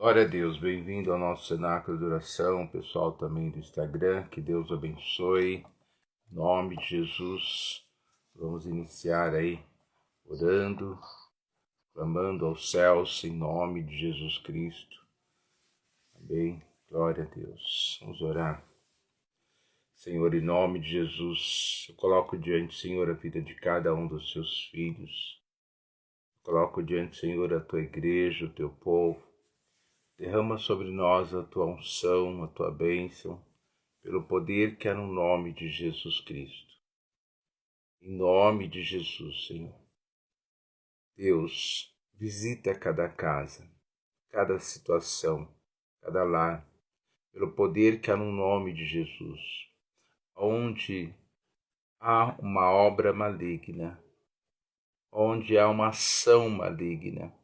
Glória a Deus, bem-vindo ao nosso cenáculo de oração, pessoal também do Instagram, que Deus abençoe, em nome de Jesus. Vamos iniciar aí orando, clamando aos céus em nome de Jesus Cristo. Amém, glória a Deus. Vamos orar. Senhor, em nome de Jesus, eu coloco diante, Senhor, a vida de cada um dos seus filhos. Coloco diante, Senhor, a tua igreja, o teu povo. Derrama sobre nós a tua unção, a tua bênção, pelo poder que há no nome de Jesus Cristo. Em nome de Jesus, Senhor. Deus, visita cada casa, cada situação, cada lar, pelo poder que há no nome de Jesus. Onde há uma obra maligna, onde há uma ação maligna,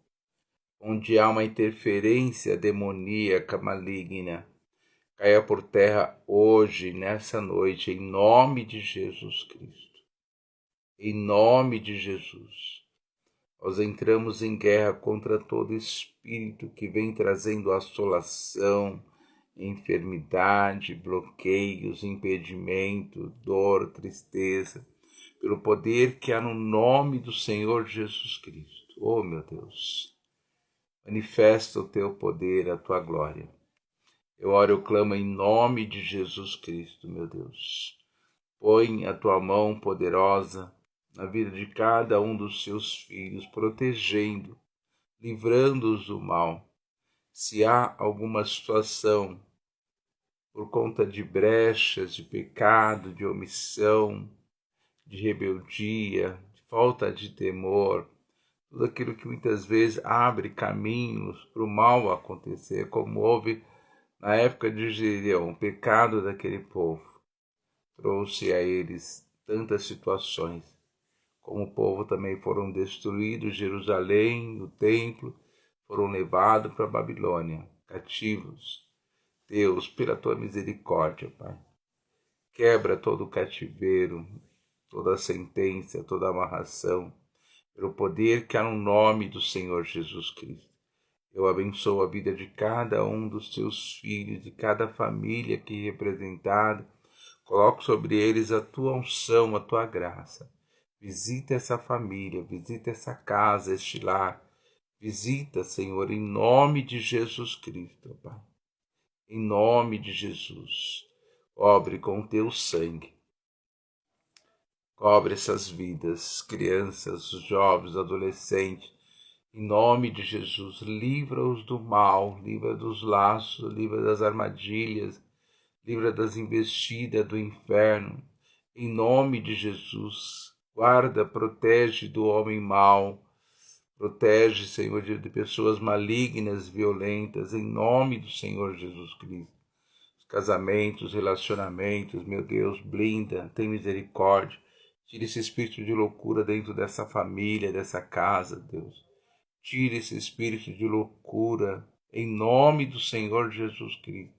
onde há uma interferência demoníaca maligna, caia por terra hoje, nessa noite, em nome de Jesus Cristo. Em nome de Jesus. Nós entramos em guerra contra todo espírito que vem trazendo assolação, enfermidade, bloqueios, impedimento, dor, tristeza, pelo poder que há no nome do Senhor Jesus Cristo. Oh, meu Deus, manifesta o teu poder, a tua glória. Eu oro, eu clamo em nome de Jesus Cristo, meu Deus. Põe a tua mão poderosa na vida de cada um dos seus filhos, protegendo, livrando-os do mal. Se há alguma situação por conta de brechas, de pecado, de omissão, de rebeldia, de falta de temor, tudo aquilo que muitas vezes abre caminhos para o mal acontecer, como houve na época de Gideão, o pecado daquele povo trouxe a eles tantas situações. Como o povo também foram destruídos, Jerusalém, o templo, foram levados para a Babilônia, cativos. Deus, pela tua misericórdia, Pai, quebra todo o cativeiro, toda a sentença, toda a amarração, pelo poder que há no nome do Senhor Jesus Cristo. Eu abençoo a vida de cada um dos teus filhos, de cada família aqui representada. Coloco sobre eles a tua unção, a tua graça. Visita essa família, visita essa casa, este lar. Visita, Senhor, em nome de Jesus Cristo, Pai. Em nome de Jesus. Cobre com o teu sangue. Cobre essas vidas, crianças, jovens, adolescentes. Em nome de Jesus, livra-os do mal, livra dos laços, livra das armadilhas, livra das investidas do inferno. Em nome de Jesus, guarda, protege do homem mau, protege, Senhor, de pessoas malignas, violentas, em nome do Senhor Jesus Cristo. Os casamentos, relacionamentos, meu Deus, blinda, tem misericórdia. Tira esse espírito de loucura dentro dessa família, dessa casa, Deus. Tire esse espírito de loucura, em nome do Senhor Jesus Cristo.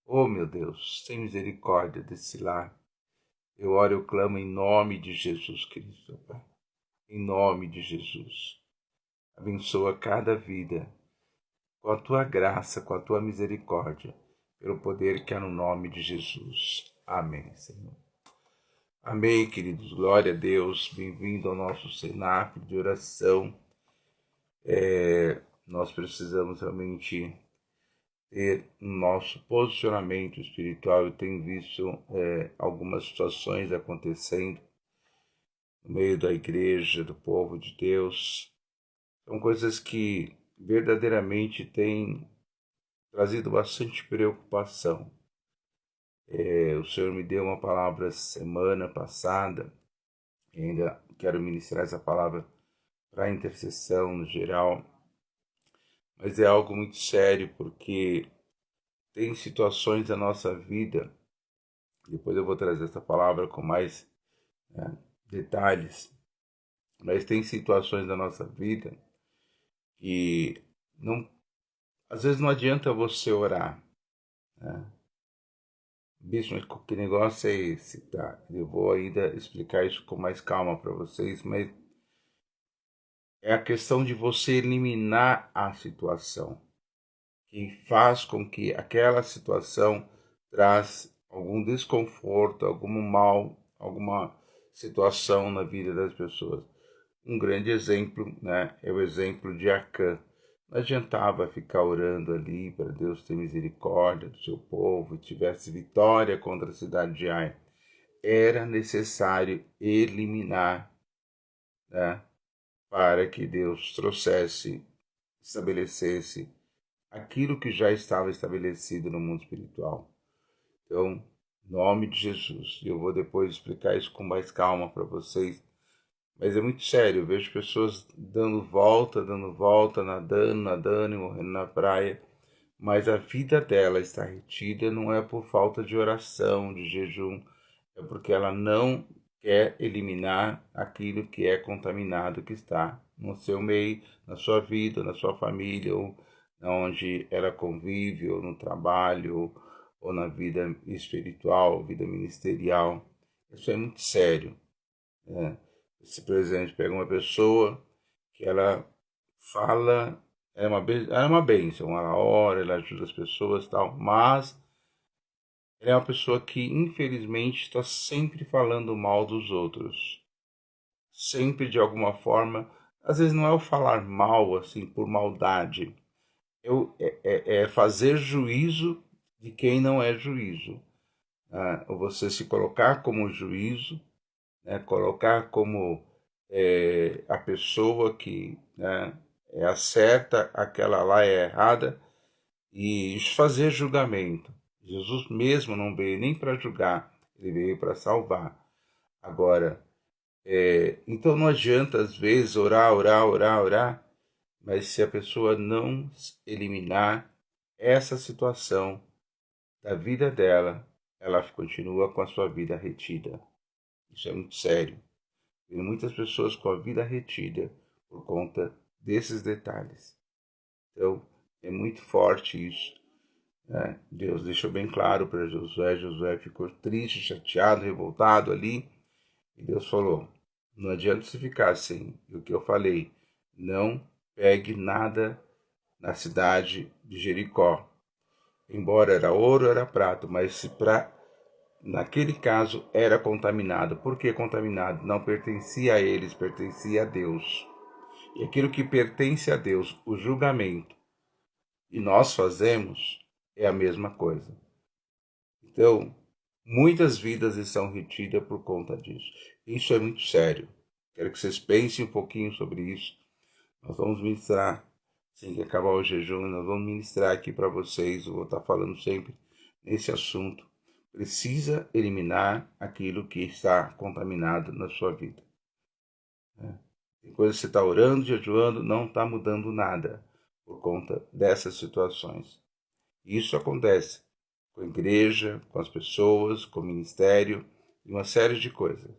Oh, meu Deus, tem misericórdia desse lar. Eu oro, eu clamo em nome de Jesus Cristo, Pai. Em nome de Jesus. Abençoa cada vida com a tua graça, com a tua misericórdia, pelo poder que há no nome de Jesus. Amém, Senhor. Amém, queridos. Glória a Deus. Bem-vindo ao nosso cenáculo de oração. Nós precisamos realmente ter nosso posicionamento espiritual. Eu tenho visto algumas situações acontecendo no meio da igreja, do povo de Deus. São coisas que verdadeiramente têm trazido bastante preocupação. O Senhor me deu uma palavra semana passada, e ainda quero ministrar essa palavra para a intercessão no geral, mas é algo muito sério, porque tem situações da nossa vida, depois eu vou trazer essa palavra com mais detalhes, mas tem situações da nossa vida que não, às vezes não adianta você orar, né? Bicho, mas que negócio é esse? Tá, eu vou ainda explicar isso com mais calma para vocês, mas é a questão de você eliminar a situação. que faz com que aquela situação traz algum desconforto, algum mal, alguma situação na vida das pessoas. Um grande exemplo, né, é o exemplo de Acã. Não adiantava ficar orando ali para Deus ter misericórdia do seu povo e tivesse vitória contra a cidade de Ai. Era necessário eliminar, né, para que Deus trouxesse, estabelecesse aquilo que já estava estabelecido no mundo espiritual. Então, em nome de Jesus, eu vou depois explicar isso com mais calma para vocês, mas é muito sério. Eu vejo pessoas dando volta, nadando e morrendo na praia, mas a vida dela está retida não é por falta de oração, de jejum, é porque ela não quer eliminar aquilo que é contaminado, que está no seu meio, na sua vida, na sua família, ou onde ela convive, ou no trabalho, ou na vida espiritual, vida ministerial. Isso é muito sério, né? Se, por exemplo, pega uma pessoa que ela fala, ela é uma bênção, ela ora, ela ajuda as pessoas e tal, mas ela é uma pessoa que, infelizmente, está sempre falando mal dos outros. Sempre, de alguma forma, às vezes não é o falar mal, assim, por maldade, é fazer juízo de quem não é juízo. Ou você se colocar como juízo, né, colocar como a pessoa que, né, é a certa, aquela lá é errada, e fazer julgamento. Jesus mesmo não veio nem para julgar, ele veio para salvar. Agora, então não adianta às vezes orar, mas se a pessoa não eliminar essa situação da vida dela, ela continua com a sua vida retida. Isso é muito sério. Tem muitas pessoas com a vida retida por conta desses detalhes. Então, é muito forte isso. Deus deixou bem claro para Josué. Josué ficou triste, chateado, revoltado ali. E Deus falou, não adianta você ficar assim. E o que eu falei, não pegue nada na cidade de Jericó. Embora era ouro, era prata, mas se naquele caso era contaminado. Por que contaminado? Não pertencia a eles, pertencia a Deus. E aquilo que pertence a Deus, o julgamento, e nós fazemos, é a mesma coisa. Então, muitas vidas estão retidas por conta disso. Isso é muito sério. Quero que vocês pensem um pouquinho sobre isso. Nós vamos ministrar, assim que acabar o jejum, nós vamos ministrar aqui para vocês. Eu vou estar falando sempre nesse assunto. Precisa eliminar aquilo que está contaminado na sua vida. Tem coisa que você está orando, jejuando, não está mudando nada por conta dessas situações. Isso acontece com a igreja, com as pessoas, com o ministério e uma série de coisas.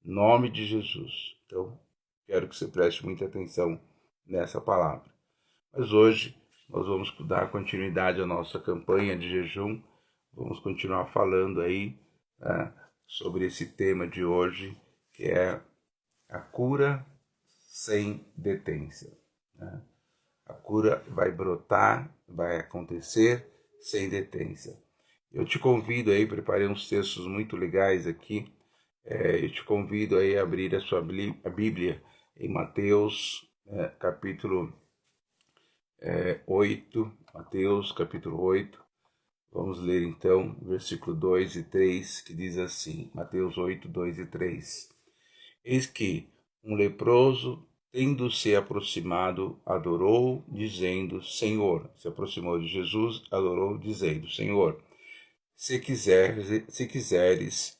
Em nome de Jesus. Então, quero que você preste muita atenção nessa palavra. Mas hoje nós vamos dar continuidade à nossa campanha de jejum. Vamos continuar falando aí, né, sobre esse tema de hoje, que é a cura sem detência. Né? A cura vai brotar, vai acontecer sem detência. Eu te convido aí, preparei uns textos muito legais aqui. Eu te convido aí a abrir a Bíblia em Mateus, capítulo 8. Mateus, capítulo 8. Vamos ler então, versículo 2 e 3, que diz assim, Mateus 8, 2 e 3. Eis que um leproso, tendo se aproximado, adorou, dizendo, Senhor. Se aproximou de Jesus, adorou, dizendo, Senhor, se quiseres,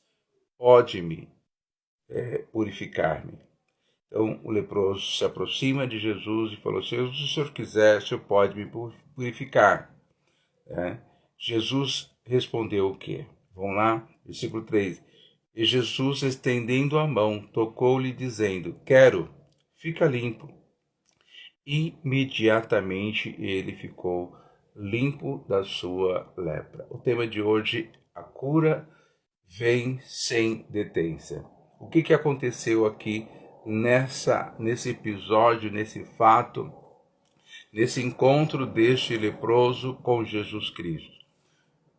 pode-me purificar-me. Então o leproso se aproxima de Jesus e falou, se o Senhor quiser, o Senhor pode me purificar. Jesus respondeu o quê? Vamos lá, versículo 3. E Jesus, estendendo a mão, tocou-lhe, dizendo, quero, fica limpo. Imediatamente ele ficou limpo da sua lepra. O tema de hoje, a cura vem sem detência. O que aconteceu aqui nesse episódio, nesse fato nesse encontro deste leproso com Jesus Cristo.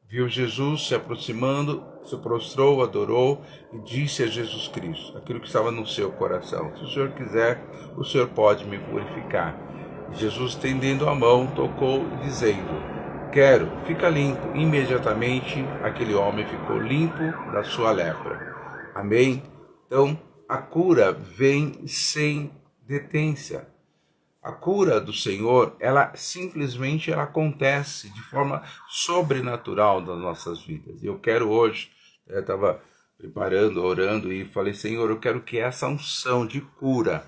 Viu Jesus se aproximando, se prostrou, adorou e disse a Jesus Cristo aquilo que estava no seu coração: se o Senhor quiser, o Senhor pode me purificar. E Jesus, estendendo a mão, tocou, dizendo: quero, fica limpo. Imediatamente aquele homem ficou limpo da sua lepra. Amém? Então, a cura vem sem detência. A cura do Senhor, ela simplesmente acontece de forma sobrenatural nas nossas vidas. E eu quero hoje, eu estava preparando, orando e falei: Senhor, eu quero que essa unção de cura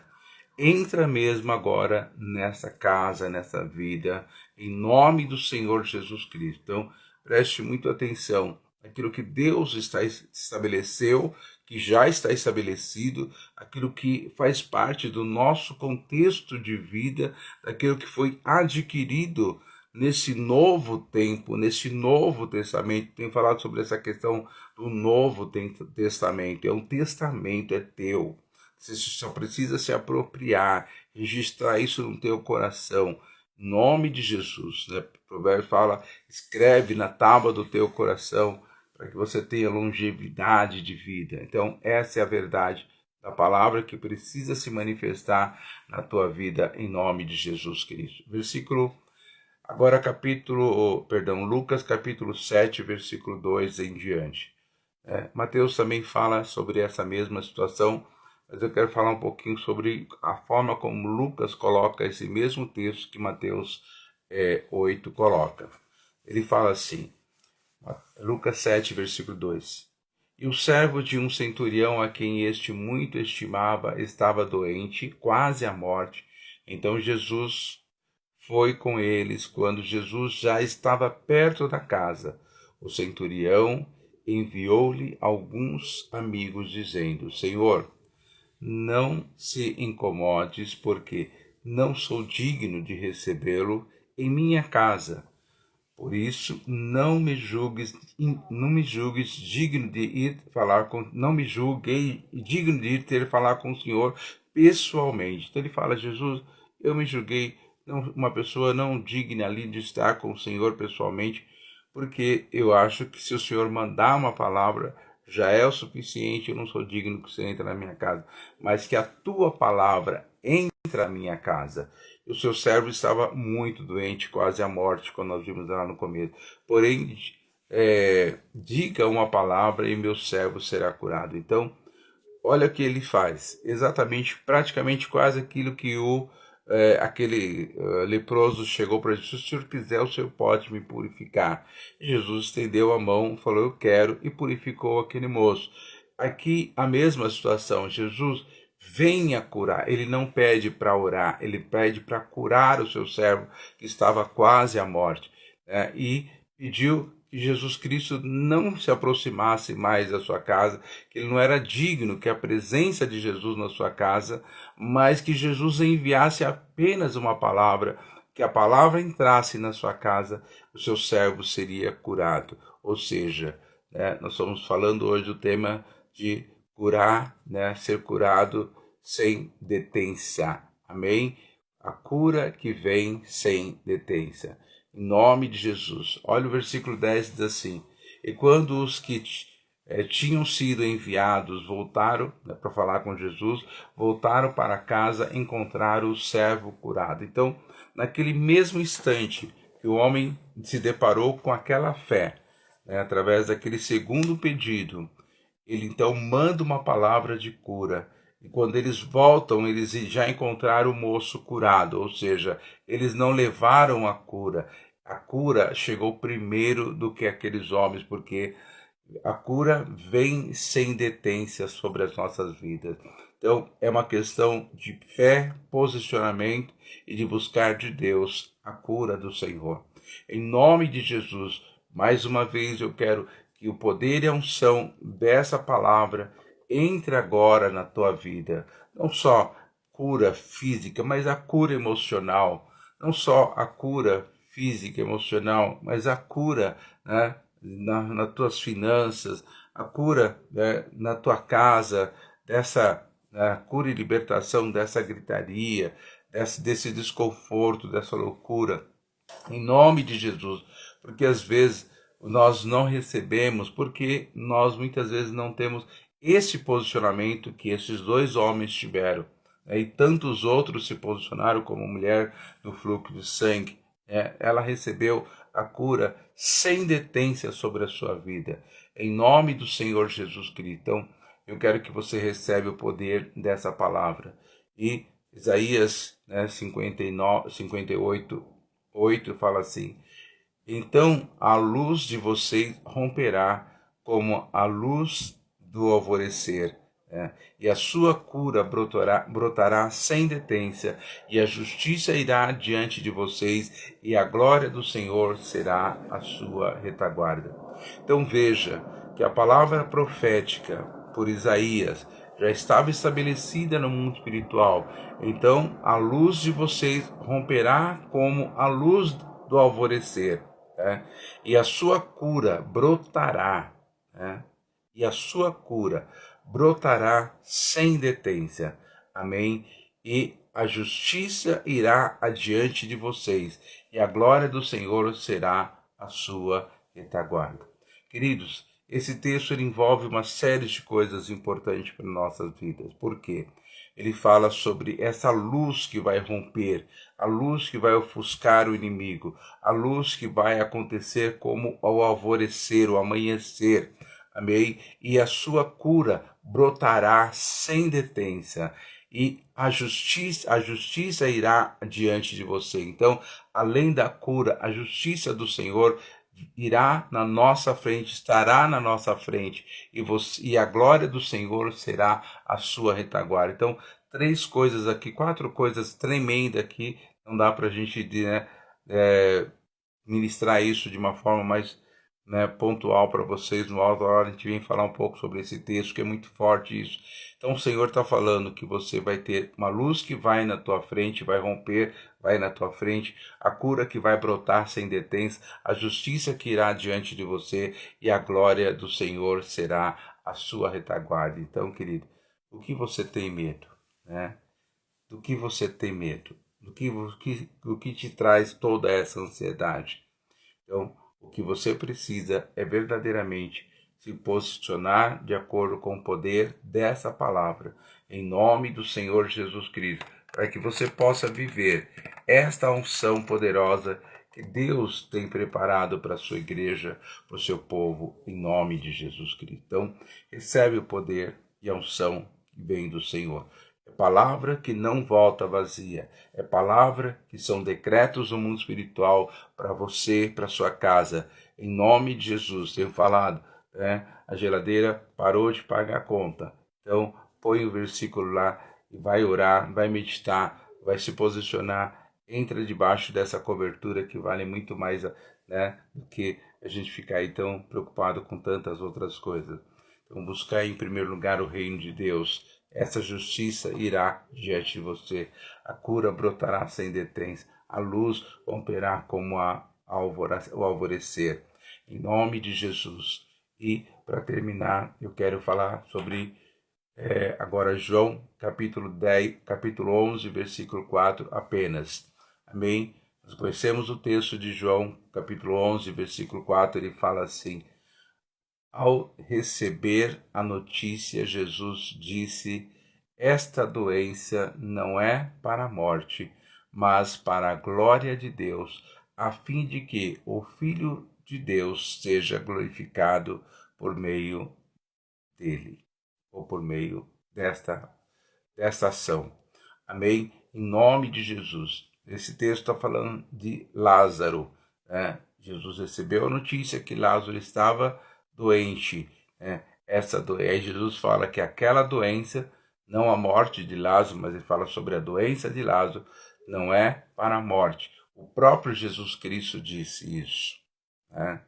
entra mesmo agora nessa casa, nessa vida, em nome do Senhor Jesus Cristo. Então, preste muita atenção naquilo que Deus estabeleceu, que já está estabelecido, aquilo que faz parte do nosso contexto de vida, daquilo que foi adquirido nesse novo tempo, nesse novo testamento. Tenho falado sobre essa questão do novo testamento. É um testamento, é teu. Você só precisa se apropriar, registrar isso no teu coração. Em nome de Jesus, né? O provérbio fala: escreve na tábua do teu coração, para que você tenha longevidade de vida. Então, essa é a verdade da palavra que precisa se manifestar na tua vida, em nome de Jesus Cristo. Agora Lucas capítulo 7, versículo 2 em diante. Mateus também fala sobre essa mesma situação, mas eu quero falar um pouquinho sobre a forma como Lucas coloca esse mesmo texto que Mateus 8 coloca. Ele fala assim, Lucas 7, versículo 2. E o servo de um centurião, a quem este muito estimava, estava doente, quase à morte. Então Jesus foi com eles. Quando Jesus já estava perto da casa, o centurião enviou-lhe alguns amigos, dizendo: Senhor, não se incomodes, porque não sou digno de recebê-lo em minha casa. Por isso, não me julgues digno de ir falar com, não me julguei digno de ir ter falar com o Senhor pessoalmente. Então ele fala: Jesus, eu me julguei uma pessoa não digna ali de estar com o Senhor pessoalmente, porque eu acho que se o Senhor mandar uma palavra já é o suficiente. Eu não sou digno que você entre na minha casa, mas que a tua palavra entre na minha casa. O seu servo estava muito doente, quase à morte, quando nós vimos lá no começo. Porém, diga uma palavra e meu servo será curado. Então, olha o que ele faz. Exatamente, praticamente quase aquilo que aquele leproso chegou para Jesus: se o Senhor quiser, o Senhor pode me purificar. Jesus estendeu a mão, falou: eu quero, e purificou aquele moço. Aqui a mesma situação. Jesus venha curar. Ele não pede para orar, ele pede para curar o seu servo que estava quase à morte, e pediu que Jesus Cristo não se aproximasse mais da sua casa, que ele não era digno que a presença de Jesus na sua casa, mas que Jesus enviasse apenas uma palavra, que a palavra entrasse na sua casa, o seu servo seria curado. Ou seja, nós estamos falando hoje do tema de curar, ser curado sem detência. Amém? A cura que vem sem detência. Em nome de Jesus. Olha o versículo 10, diz assim: e quando os que tinham sido enviados voltaram para falar com Jesus, voltaram para casa, encontraram o servo curado. Então, naquele mesmo instante que o homem se deparou com aquela fé, através daquele segundo pedido, ele então manda uma palavra de cura. E quando eles voltam, eles já encontraram o moço curado, ou seja, eles não levaram a cura. A cura chegou primeiro do que aqueles homens, porque a cura vem sem detência sobre as nossas vidas. Então, é uma questão de fé, posicionamento e de buscar de Deus a cura do Senhor. Em nome de Jesus, mais uma vez eu quero que o poder e a unção dessa palavra entre agora na tua vida. Não só cura física, mas a cura emocional. Não só a cura física e emocional, mas a cura, nas tuas finanças, a cura, na tua casa, dessa cura e libertação dessa gritaria, desse desconforto, dessa loucura, em nome de Jesus, porque às vezes nós não recebemos, porque nós muitas vezes não temos esse posicionamento que esses dois homens tiveram, né? E tantos outros se posicionaram, como a mulher do fluxo de sangue, né? Ela recebeu a cura sem detência sobre a sua vida, em nome do Senhor Jesus Cristo. Então, eu quero que você receba o poder dessa palavra. E Isaías, né, 58, 8 fala assim: então a luz de vocês romperá como a luz do alvorecer, né? E a sua cura brotará sem detência, e a justiça irá diante de vocês, e a glória do Senhor será a sua retaguarda. Então veja que a palavra profética por Isaías já estava estabelecida no mundo espiritual. Então a luz de vocês romperá como a luz do alvorecer, né? E a sua cura brotará, né? E a sua cura brotará sem detência. Amém? E a justiça irá adiante de vocês, e a glória do Senhor será a sua retaguarda. Queridos, esse texto envolve uma série de coisas importantes para nossas vidas. Por quê? Ele fala sobre essa luz que vai romper, a luz que vai ofuscar o inimigo, a luz que vai acontecer como ao alvorecer, o amanhecer. Amém? E a sua cura brotará sem detência, e a justiça irá diante de você. Então, além da cura, a justiça do Senhor irá na nossa frente, estará na nossa frente, e a glória do Senhor será a sua retaguarda. Então, três coisas aqui, quatro coisas tremendas aqui, não dá para a gente, né, ministrar isso de uma forma mais, né, pontual para vocês. No alto hora a gente vem falar um pouco sobre esse texto, que é muito forte isso. Então o Senhor está falando que você vai ter uma luz que vai na tua frente, vai romper, vai na tua frente, a cura que vai brotar sem detência, a justiça que irá diante de você, e a glória do Senhor será a sua retaguarda. Então, querido, o que você tem medo, né? Do que você tem medo? Do que te traz toda essa ansiedade? Então, o que você precisa é verdadeiramente se posicionar de acordo com o poder dessa palavra, em nome do Senhor Jesus Cristo, para que você possa viver esta unção poderosa que Deus tem preparado para a sua igreja, para o seu povo, em nome de Jesus Cristo. Então, recebe o poder e a unção que vem do Senhor. É palavra que não volta vazia. É palavra que são decretos do mundo espiritual para você, para sua casa. Em nome de Jesus, tenho falado, né? A geladeira parou de pagar a conta. Então, põe o versículo lá e vai orar, vai meditar, vai se posicionar. Entra debaixo dessa cobertura que vale muito mais, né, do que a gente ficar aí tão preocupado com tantas outras coisas. Então, buscar em primeiro lugar o reino de Deus. Essa justiça irá diante de você. A cura brotará sem detência. A luz romperá como o alvorecer. Em nome de Jesus. E, para terminar, eu quero falar sobre agora João, capítulo 11, versículo 4 apenas. Amém? Nós conhecemos o texto de João, capítulo 11, versículo 4, ele fala assim: ao receber a notícia, Jesus disse: esta doença não é para a morte, mas para a glória de Deus, a fim de que o Filho de Deus seja glorificado por meio dele, ou por meio desta ação. Amém? Em nome de Jesus. Esse texto está falando de Lázaro, né? Jesus recebeu a notícia que Lázaro estava doente, né? Aí Jesus fala que aquela doença, não a morte de Lázaro, mas ele fala sobre a doença de Lázaro, não é para a morte. O próprio Jesus Cristo disse isso, né?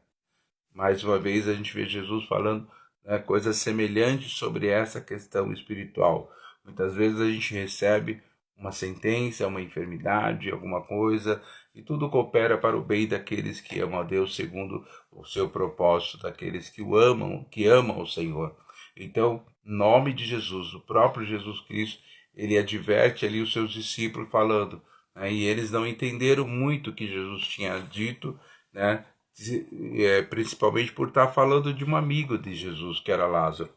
Mais uma vez a gente vê Jesus falando, né, coisas semelhantes sobre essa questão espiritual. Muitas vezes a gente recebe uma sentença, uma enfermidade, alguma coisa, e tudo coopera para o bem daqueles que amam a Deus segundo o seu propósito, daqueles que amam o Senhor. Então, em nome de Jesus, o próprio Jesus Cristo, ele adverte ali os seus discípulos falando, né, e eles não entenderam muito o que Jesus tinha dito, né, principalmente por estar falando de um amigo de Jesus, que era Lázaro.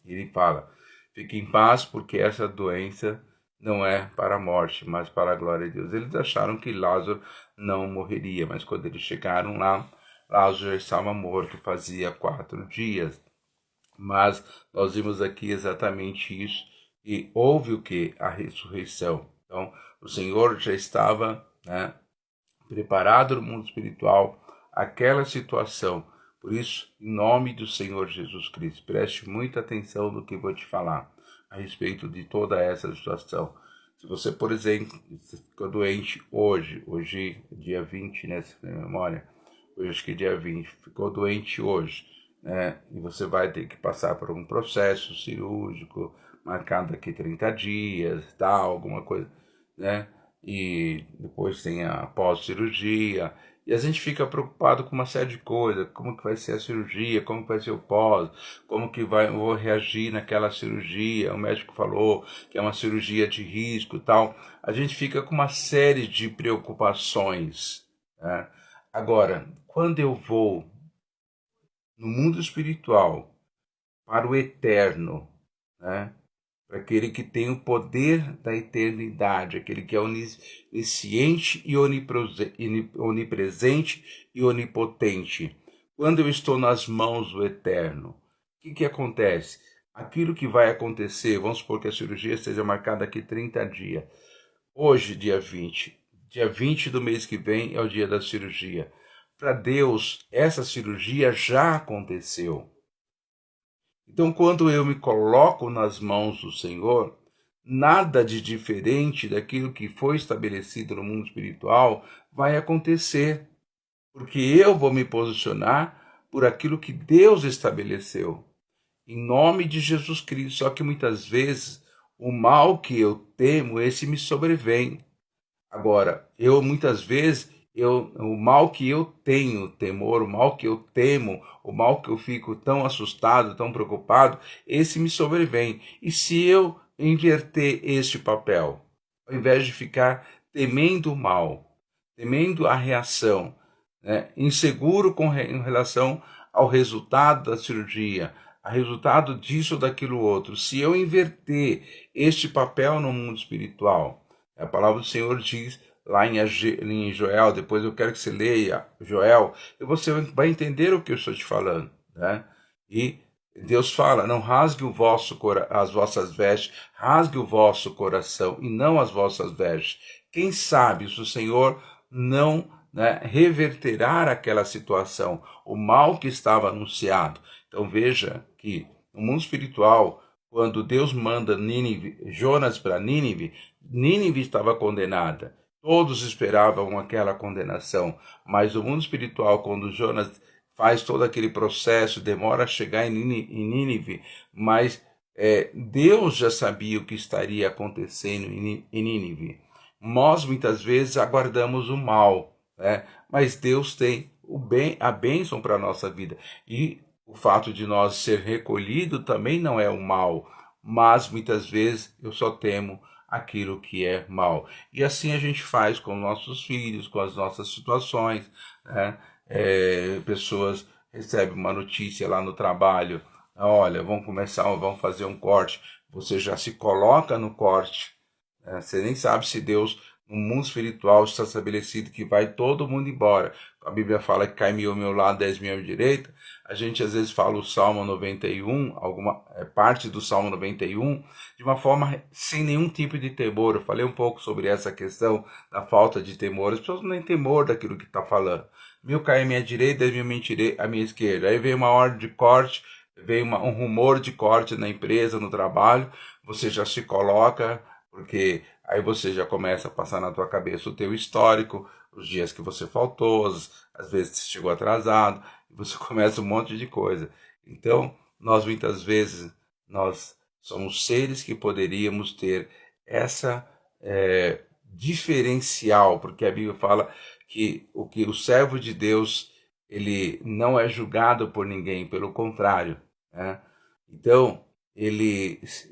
Ele fala, fique em paz, porque essa doença não é para a morte, mas para a glória de Deus. Eles acharam que Lázaro não morreria, mas quando eles chegaram lá, Lázaro já estava morto, fazia 4 dias. Mas nós vimos aqui exatamente isso, e houve o que? A ressurreição. Então, o Senhor já estava, né, preparado no mundo espiritual aquela situação. Por isso, em nome do Senhor Jesus Cristo, preste muita atenção no que vou te falar a respeito de toda essa situação. Se você, por exemplo, ficou doente hoje dia 20, né, se tem memória, hoje acho que é dia 20, ficou doente hoje, né, e você vai ter que passar por um processo cirúrgico, marcado daqui 30 dias, tal, alguma coisa, né, e depois tem a pós-cirurgia, e a gente fica preocupado com uma série de coisas, como que vai ser a cirurgia, como que vai ser o pós, como que eu vou reagir naquela cirurgia, o médico falou que é uma cirurgia de risco e tal, a gente fica com uma série de preocupações, né? Agora, quando eu vou no mundo espiritual para o eterno, né, para aquele que tem o poder da eternidade, aquele que é onisciente e onipresente e onipotente. Quando eu estou nas mãos do Eterno, o que acontece? Aquilo que vai acontecer, vamos supor que a cirurgia esteja marcada daqui 30 dias. Hoje, dia 20 do mês que vem é o dia da cirurgia. Para Deus, essa cirurgia já aconteceu. Então, quando eu me coloco nas mãos do Senhor, nada de diferente daquilo que foi estabelecido no mundo espiritual vai acontecer, porque eu vou me posicionar por aquilo que Deus estabeleceu, em nome de Jesus Cristo. Só que muitas vezes o mal que eu temo, esse me sobrevém. Agora, muitas vezes, o mal que eu tenho temor, o mal que eu temo, o mal que eu fico tão assustado, tão preocupado, esse me sobrevém. E se eu inverter este papel, ao invés de ficar temendo o mal, temendo a reação, né, inseguro em relação ao resultado da cirurgia, a resultado disso ou daquilo outro, se eu inverter este papel no mundo espiritual, a palavra do Senhor diz lá em Joel, depois eu quero que você leia Joel, e você vai entender o que eu estou te falando, né? E Deus fala, não rasgue as vossas vestes, rasgue o vosso coração e não as vossas vestes. Quem sabe se o Senhor não, né, reverterá aquela situação, o mal que estava anunciado. Então veja que no mundo espiritual, quando Deus manda Jonas para Nínive, Nínive estava condenada. Todos esperavam aquela condenação, mas o mundo espiritual, quando Jonas faz todo aquele processo, demora a chegar em Nínive, mas Deus já sabia o que estaria acontecendo em Nínive. Nós muitas vezes aguardamos o mal, né? Mas Deus tem o bem, a bênção para a nossa vida. E o fato de nós ser recolhido também não é o mal, mas muitas vezes eu só temo aquilo que é mal. E assim a gente faz com nossos filhos, com as nossas situações, né? Pessoas recebem uma notícia lá no trabalho, olha, vamos fazer um corte, você já se coloca no corte, né? Você nem sabe se Deus, no mundo espiritual, está estabelecido que vai todo mundo embora. A Bíblia fala que cai 1.000 ao meu lado, 10.000 à minha direita. A gente às vezes fala o Salmo 91, alguma parte do Salmo 91, de uma forma sem nenhum tipo de temor. Eu falei um pouco sobre essa questão da falta de temor. As pessoas não têm temor daquilo que está falando. 1.000 cai à minha direita, 10.000 à minha esquerda. Aí vem uma ordem de corte, vem um rumor de corte na empresa, no trabalho, você já se coloca, porque aí você já começa a passar na tua cabeça o teu histórico, os dias que você faltou, às vezes você chegou atrasado, e você começa um monte de coisa. Então, nós muitas vezes, nós somos seres que poderíamos ter essa diferencial, porque a Bíblia fala que o servo de Deus, ele não é julgado por ninguém, pelo contrário, né? Então,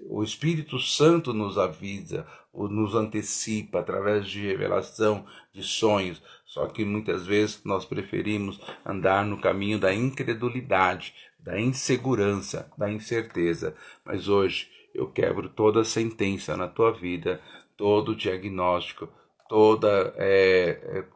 o Espírito Santo nos avisa, ou nos antecipa através de revelação, de sonhos. Só que muitas vezes nós preferimos andar no caminho da incredulidade, da insegurança, da incerteza. Mas hoje eu quebro toda sentença na tua vida, todo diagnóstico, toda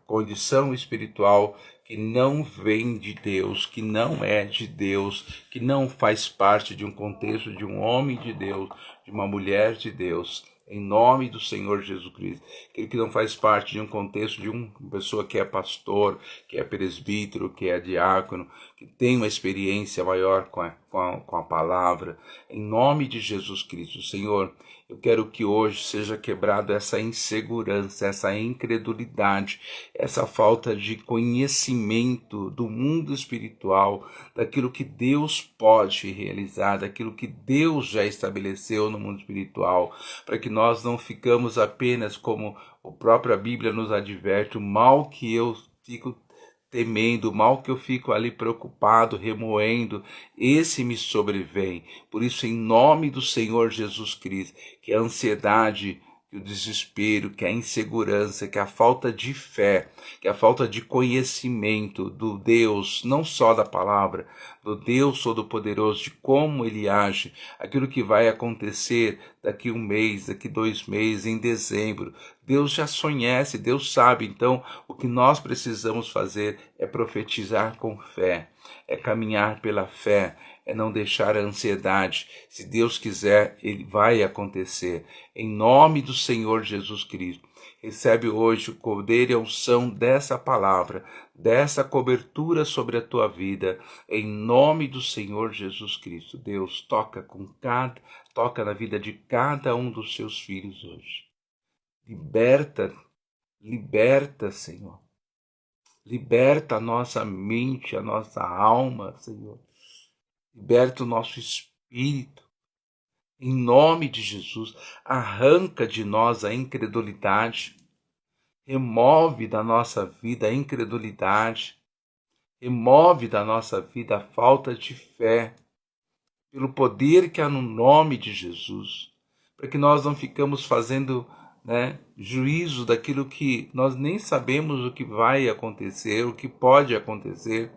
condição espiritual que não vem de Deus, que não é de Deus, que não faz parte de um contexto de um homem de Deus, de uma mulher de Deus, em nome do Senhor Jesus Cristo. Aquele que não faz parte de um contexto de uma pessoa que é pastor, que é presbítero, que é diácono, que tem uma experiência maior com a palavra, em nome de Jesus Cristo. Senhor, eu quero que hoje seja quebrado essa insegurança, essa incredulidade, essa falta de conhecimento do mundo espiritual, daquilo que Deus pode realizar, daquilo que Deus já estabeleceu no mundo espiritual, para que nós não ficamos apenas como a própria Bíblia nos adverte, o mal que eu fico temendo, o mal que eu fico ali preocupado, remoendo, esse me sobrevém. Por isso, em nome do Senhor Jesus Cristo, que a ansiedade, que o desespero, que a insegurança, que a falta de fé, que a falta de conhecimento do Deus, não só da palavra, do Deus Todo-Poderoso, de como Ele age, aquilo que vai acontecer daqui 1 mês, daqui 2 meses, em dezembro. Deus já conhece, Deus sabe. Então, o que nós precisamos fazer é profetizar com fé, é caminhar pela fé, é não deixar a ansiedade. Se Deus quiser, ele vai acontecer. Em nome do Senhor Jesus Cristo. Recebe hoje o poder e a unção dessa palavra, dessa cobertura sobre a tua vida, em nome do Senhor Jesus Cristo. Deus, toca na vida de cada um dos seus filhos hoje. Liberta, Senhor. Liberta a nossa mente, a nossa alma, Senhor. Liberta o nosso espírito. Em nome de Jesus, arranca de nós a incredulidade. Remove da nossa vida a incredulidade. Remove da nossa vida a falta de fé. Pelo poder que há no nome de Jesus. Para que nós não ficamos fazendo juízo daquilo que nós nem sabemos o que vai acontecer, o que pode acontecer.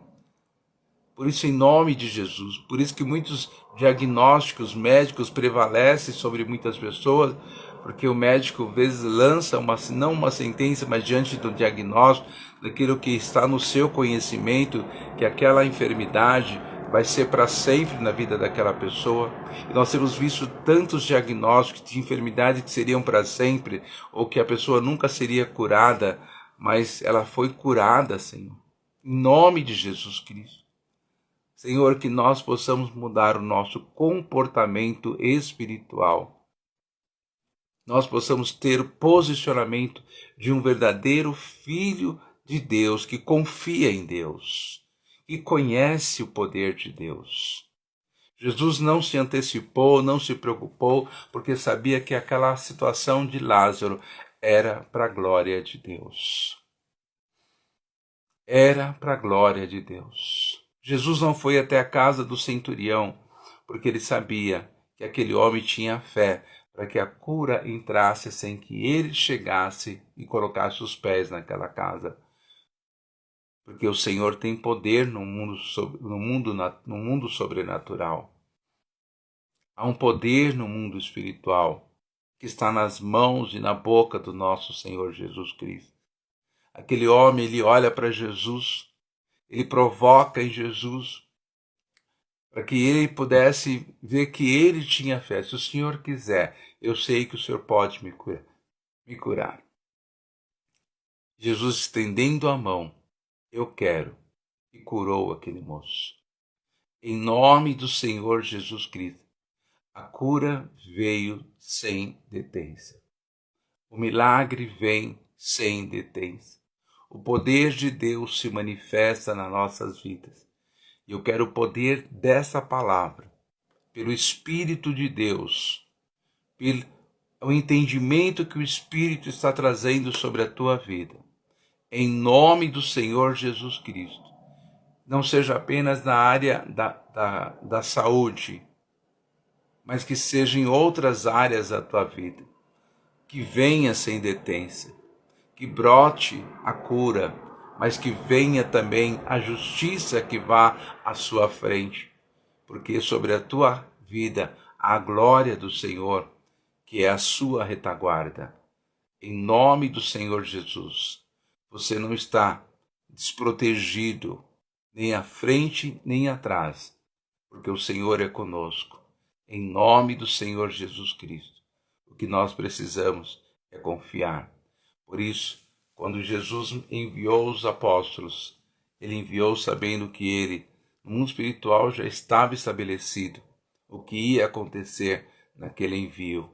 Por isso, em nome de Jesus, por isso que muitos diagnósticos médicos prevalecem sobre muitas pessoas, porque o médico às vezes lança não uma sentença, mas diante do diagnóstico, daquilo que está no seu conhecimento, que aquela enfermidade vai ser para sempre na vida daquela pessoa. E nós temos visto tantos diagnósticos de enfermidades que seriam para sempre, ou que a pessoa nunca seria curada, mas ela foi curada, Senhor. Em nome de Jesus Cristo. Senhor, que nós possamos mudar o nosso comportamento espiritual. Nós possamos ter o posicionamento de um verdadeiro filho de Deus, que confia em Deus e conhece o poder de Deus. Jesus não se antecipou, não se preocupou, porque sabia que aquela situação de Lázaro era para a glória de Deus. Era para a glória de Deus. Jesus não foi até a casa do centurião, porque ele sabia que aquele homem tinha fé para que a cura entrasse sem que ele chegasse e colocasse os pés naquela casa. Porque o Senhor tem poder no mundo sobrenatural. Há um poder no mundo espiritual que está nas mãos e na boca do nosso Senhor Jesus Cristo. Aquele homem, ele olha para Jesus, ele provoca em Jesus, para que ele pudesse ver que ele tinha fé. Se o Senhor quiser, eu sei que o Senhor pode me curar. Jesus estendendo a mão, eu quero, e curou aquele moço. Em nome do Senhor Jesus Cristo, a cura veio sem detência. O milagre vem sem detência. O poder de Deus se manifesta nas nossas vidas. E eu quero o poder dessa palavra, pelo Espírito de Deus, pelo entendimento que o Espírito está trazendo sobre a tua vida. Em nome do Senhor Jesus Cristo. Não seja apenas na área da saúde, mas que seja em outras áreas da tua vida. Que venha sem detência, que brote a cura, mas que venha também a justiça que vá à sua frente, porque sobre a tua vida há a glória do Senhor, que é a sua retaguarda. Em nome do Senhor Jesus, você não está desprotegido, nem à frente, nem atrás, porque o Senhor é conosco. Em nome do Senhor Jesus Cristo, o que nós precisamos é confiar. Por isso, quando Jesus enviou os apóstolos, ele enviou sabendo que ele, no mundo espiritual, já estava estabelecido o que ia acontecer naquele envio.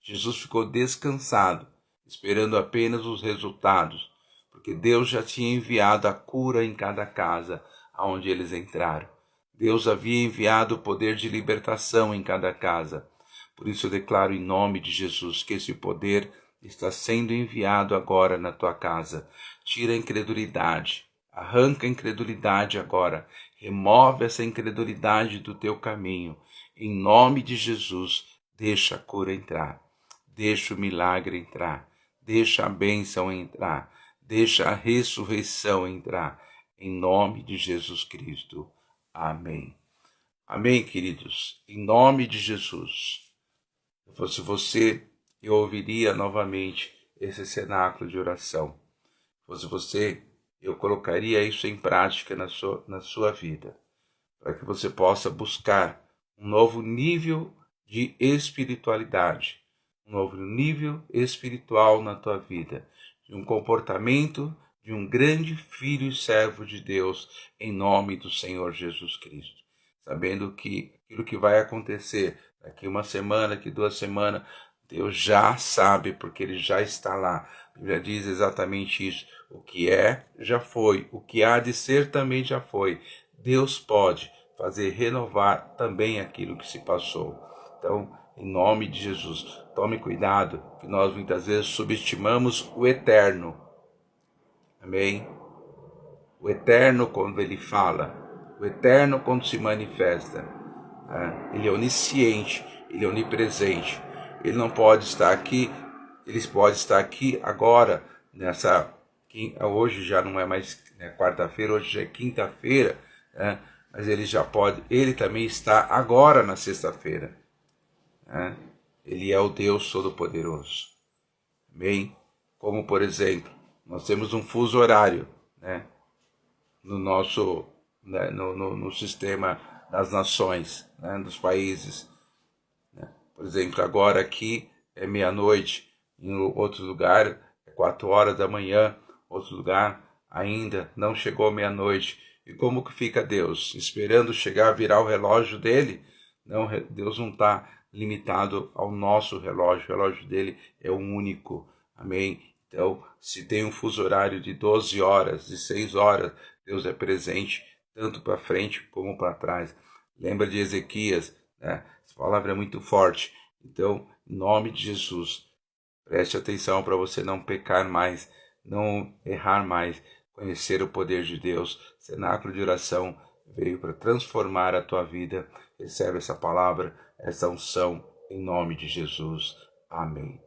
Jesus ficou descansado, esperando apenas os resultados, porque Deus já tinha enviado a cura em cada casa aonde eles entraram. Deus havia enviado o poder de libertação em cada casa. Por isso eu declaro em nome de Jesus que esse poder está sendo enviado agora na tua casa. Tira a incredulidade, arranca a incredulidade agora, remove essa incredulidade do teu caminho. Em nome de Jesus, deixa a cura entrar, deixa o milagre entrar, deixa a bênção entrar, deixa a ressurreição entrar. Em nome de Jesus Cristo. Amém. Amém, queridos. Em nome de Jesus. Se fosse você, eu ouviria novamente esse cenáculo de oração. Se fosse você, eu colocaria isso em prática na sua vida, para que você possa buscar um novo nível de espiritualidade, um novo nível espiritual na tua vida, de um comportamento de um grande filho e servo de Deus, em nome do Senhor Jesus Cristo. Sabendo que aquilo que vai acontecer daqui uma semana, daqui 2 semanas, Deus já sabe, porque Ele já está lá. A Bíblia diz exatamente isso. O que é, já foi. O que há de ser também já foi. Deus pode fazer renovar também aquilo que se passou. Então, em nome de Jesus, tome cuidado, que nós muitas vezes subestimamos o eterno. Amém? O eterno quando ele fala, o eterno quando se manifesta, ele é onisciente, ele é onipresente, ele não pode estar aqui, ele pode estar aqui agora, hoje já não é mais quarta-feira, hoje já é quinta-feira, mas ele já pode, ele também está agora na sexta-feira, ele é o Deus Todo-Poderoso, amém? Como por exemplo, nós temos um fuso horário, no nosso, no sistema das nações, dos países. Por exemplo, agora aqui é meia-noite, em outro lugar é 4 horas da manhã, outro lugar ainda não chegou meia-noite. E como que fica Deus? Esperando chegar, virar o relógio dele? Não, Deus não está limitado ao nosso relógio, o relógio dele é o único. Amém? Então, se tem um fuso horário de 12 horas, de 6 horas, Deus é presente tanto para frente como para trás. Lembra de Ezequias, Essa palavra é muito forte. Então, em nome de Jesus, preste atenção para você não pecar mais, não errar mais, conhecer o poder de Deus. Cenáculo de oração veio para transformar a tua vida. Recebe essa palavra, essa unção, em nome de Jesus. Amém.